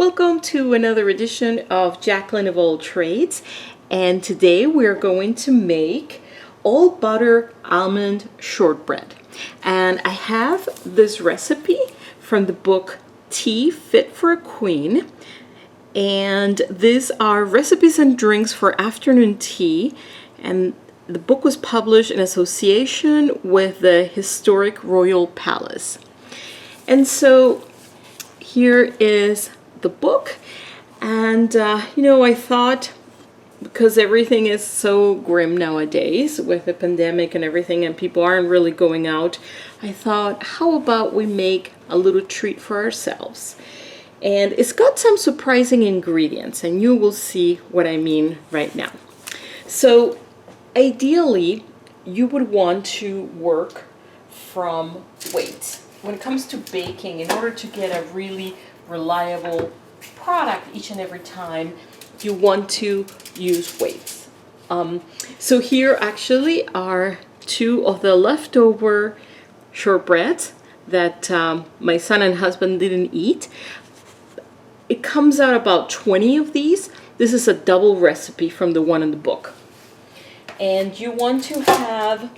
Welcome to another edition of Jacqueline of All Trades, and today we're going to make all butter almond shortbread. And I have this recipe from the book Tea Fit for a Queen, and these are recipes and drinks for afternoon tea, and the book was published in association with the Historic Royal Palace. And so here is the book, and I thought, because everything is so grim nowadays with the pandemic and everything, and people aren't really going out, I thought, how about we make a little treat for ourselves? And it's got some surprising ingredients, and you will see what I mean right now. So ideally, you would want to work from weights. When it comes to baking, in order to get a really reliable product each and every time, you want to use weights. So here actually are two of the leftover shortbreads that my son and husband didn't eat. It comes out about 20 of these. This is a double recipe from the one in the book. And you want to have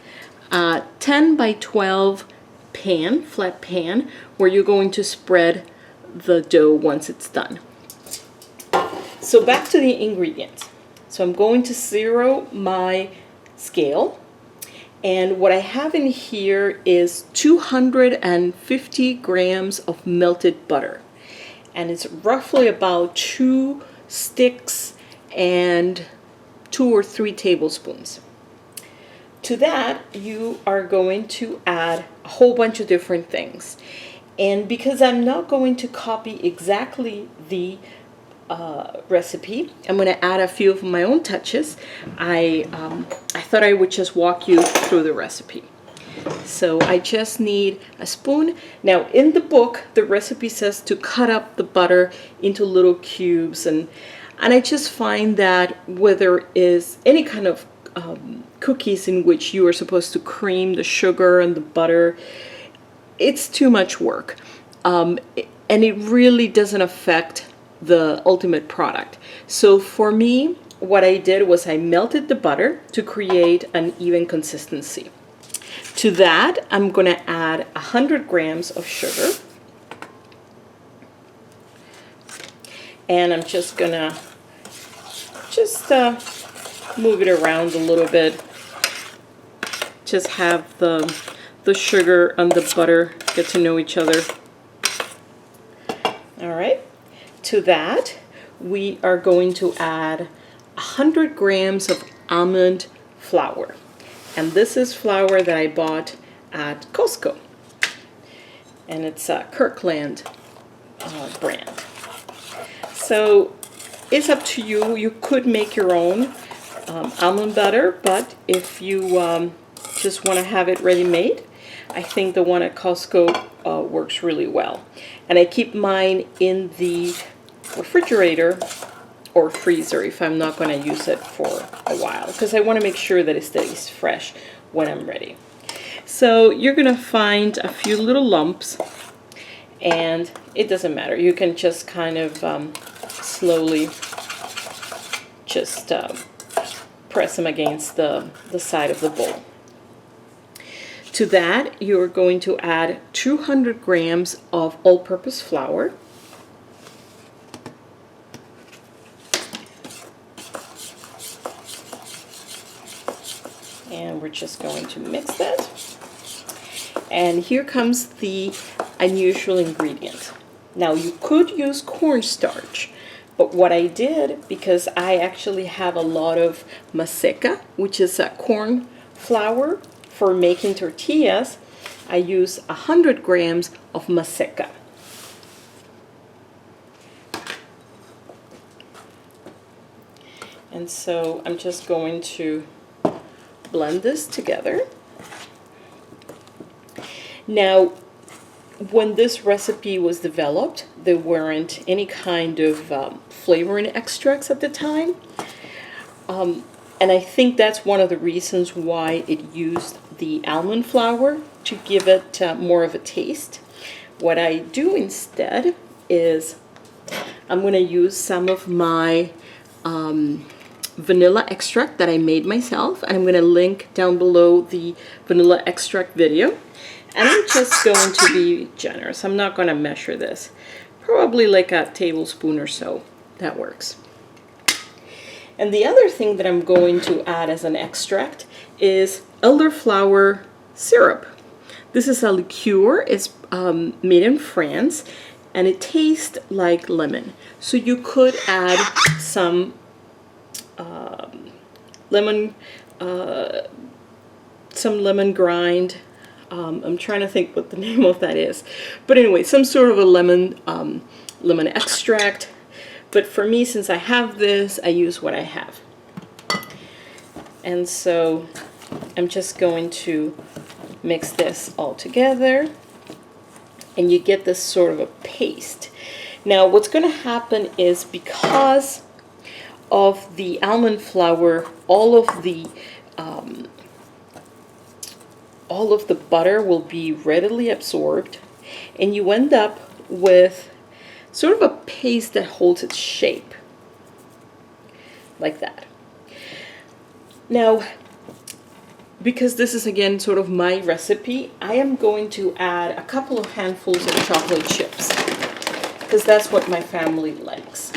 a 10 by 12 pan, flat pan, where you're going to spread the dough once it's done. So back to the ingredients. So I'm going to zero my scale, and what I have in here is 250 grams of melted butter, and it's roughly about 2 sticks and 2 or 3 tablespoons. To that, you are going to add a whole bunch of different things. And because I'm not going to copy exactly the recipe, I'm going to add a few of my own touches. I thought I would just walk you through the recipe. So I just need a spoon. Now in the book, the recipe says to cut up the butter into little cubes, and I just find that where there is any kind of cookies in which you are supposed to cream the sugar and the butter, it's too much work, and it really doesn't affect the ultimate product. So for me, what I did was I melted the butter to create an even consistency. To that, I'm going to add 100 grams of sugar, and I'm just going to move it around a little bit. Just have the sugar and the butter get to know each other. All right. To that, we are going to add 100 grams of almond flour. And this is flour that I bought at Costco. And it's a Kirkland brand. So it's up to you. You could make your own almond butter, but if you just want to have it ready-made, I think the one at Costco works really well. And I keep mine in the refrigerator or freezer if I'm not going to use it for a while, because I want to make sure that it stays fresh when I'm ready. So you're going to find a few little lumps, and it doesn't matter. You can just kind of slowly just press them against the side of the bowl. To that, you're going to add 200 grams of all-purpose flour. And we're just going to mix that. And here comes the unusual ingredient. Now, you could use cornstarch, but what I did, because I actually have a lot of maseca, which is a corn flour for making tortillas, I use 100 grams of maseca. And so I'm just going to blend this together. Now, when this recipe was developed, there weren't any kind of flavoring extracts at the time. And I think that's one of the reasons why it used the almond flour, to give it more of a taste. What I do instead is I'm going to use some of my vanilla extract that I made myself, and I'm going to link down below the vanilla extract video. And I'm just going to be generous. I'm not going to measure this. Probably like a tablespoon or so. That works. And the other thing that I'm going to add as an extract is elderflower syrup. This is a liqueur. It's made in France, and it tastes like lemon. So you could add some lemon grind. I'm trying to think what the name of that is, but anyway, some sort of a lemon extract. But for me, since I have this, I use what I have. And so I'm just going to mix this all together, and you get this sort of a paste. Now what's going to happen is, because of the almond flour, all of the butter will be readily absorbed, and you end up with sort of a paste that holds its shape like that. Now, because this is again sort of my recipe, I am going to add a couple of handfuls of chocolate chips, because that's what my family likes.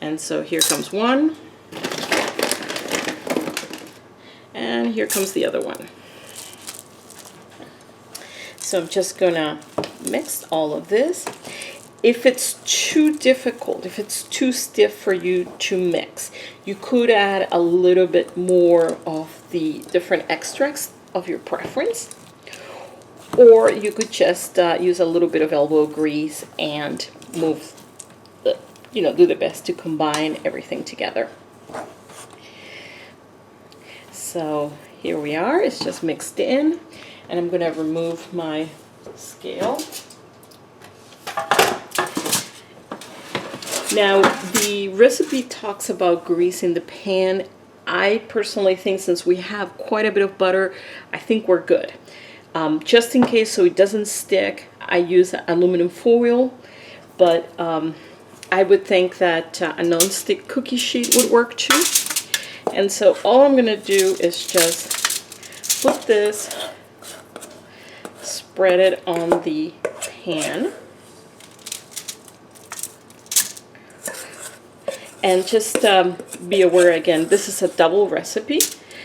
And so here comes one, and here comes the other one. So I'm just gonna mix all of this. If it's too difficult, if it's too stiff for you to mix, you could add a little bit more of the different extracts of your preference, or you could just use a little bit of elbow grease and move, do the best to combine everything together. So here we are, it's just mixed in, and I'm going to remove my scale. Now, the recipe talks about greasing the pan. I personally think, since we have quite a bit of butter, I think we're good. Just in case, so it doesn't stick, I use aluminum foil, but I would think that a non-stick cookie sheet would work too. And so all I'm going to do is just put this, spread it on the pan, and just be aware, again, this is a double recipe,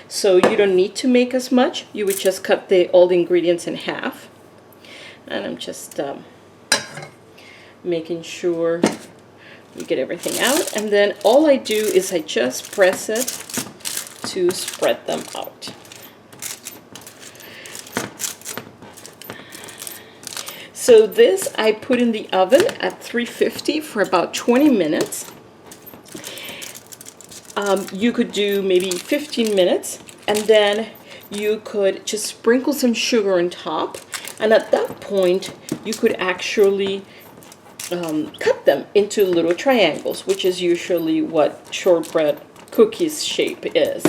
so you don't need to make as much. You would just cut all the ingredients in half. And I'm just making sure we get everything out, and then all I do is I just press it to spread them out. So this I put in the oven at 350 for about 20 minutes. You could do maybe 15 minutes, and then you could just sprinkle some sugar on top, and at that point you could actually cut them into little triangles, which is usually what shortbread cookies shape is.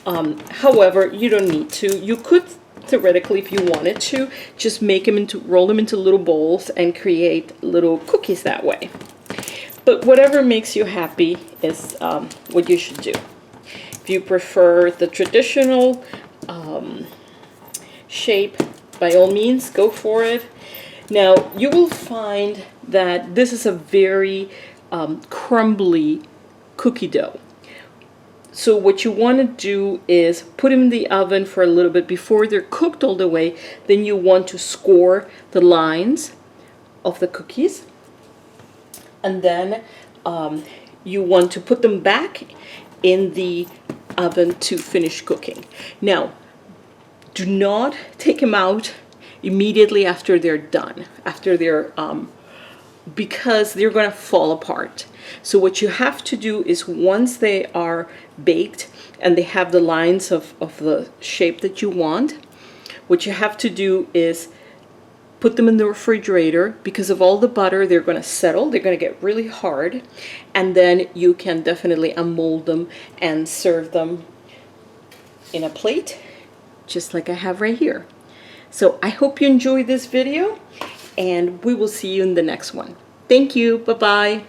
However, you don't need to. You could theoretically, if you wanted to, just roll them into little bowls and create little cookies that way. But whatever makes you happy is what you should do. If you prefer the traditional shape, by all means, go for it. Now, you will find that this is a very crumbly cookie dough. So what you want to do is put them in the oven for a little bit before they're cooked all the way. Then you want to score the lines of the cookies. And then you want to put them back in the oven to finish cooking. Now, do not take them out immediately after they're done, because they're going to fall apart. So what you have to do is, once they are baked and they have the lines of the shape that you want, what you have to do is put them in the refrigerator. Because of all the butter, they're going to settle, they're going to get really hard, and then you can definitely unmold them and serve them in a plate, just like I have right here. So I hope you enjoyed this video, and we will see you in the next one. Thank you. Bye-bye.